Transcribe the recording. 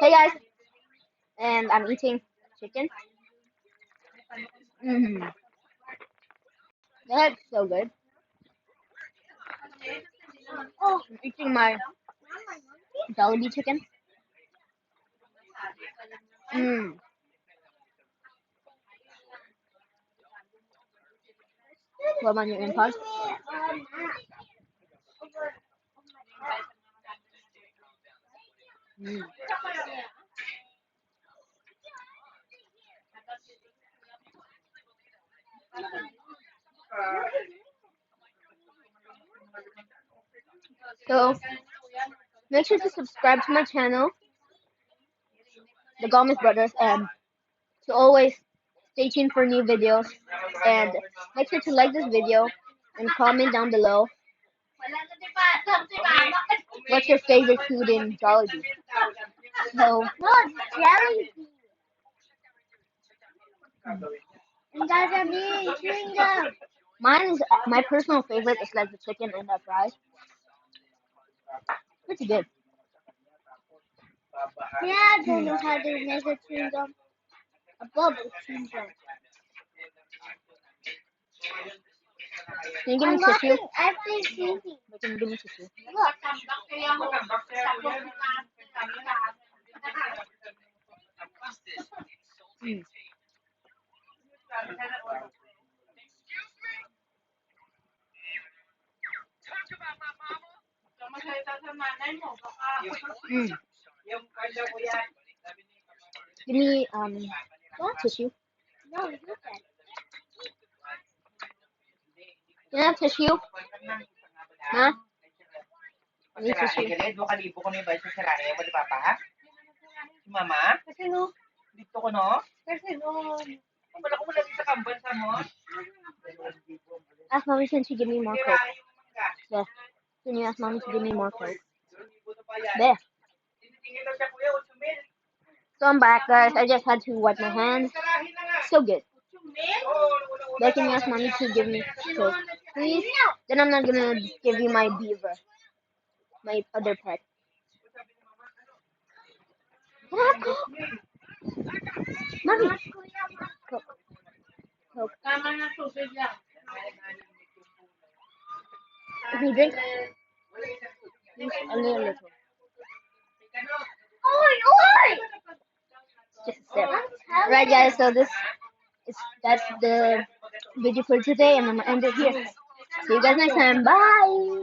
Hey guys, and I'm eating chicken. Mm-hmm. That's so good. Oh, I'm eating my Jollibee chicken. Mm. What about your impulse? Mm. So make sure to subscribe to my channel, the Gomez Brothers, and to always stay tuned for new videos. And make sure to like this video and comment down below what's your favorite food in Jollibee. So No, jelly. And guys are me chewing gum. mine is my personal favorite is like the chicken and the fries. Pretty good. Yeah, I don't know how to make a chewing gum. A bubble chewing gum. Can you give me I'm tissue? watching FTV. Can you give me tissue? Look. Mm. Mm. Give me tissue. No, look at it. Can I have tissue? Huh? I need Siraan, tissue. galit. Mo kalibo ko na yung sa siraan mo, di ba pa? Si mama? Kasi no. Dito ko no? Kasi no. Kung wala ko mula sa kamban sa mo. Ask mommy can she give me more coke. There. Can you ask mommy to give me more coke? There. So I'm back, guys. I just had to wipe my hands. So good. But can you ask mommy to give me coke, please? Then I'm not gonna give you my beaver, my other pet. Can I have coke? Mommy, coke, coke. Can you drink? Please, only a little. Just a sip. Right, guys. So that's the video for today, and I'm gonna end it here. See you guys next time. Bye.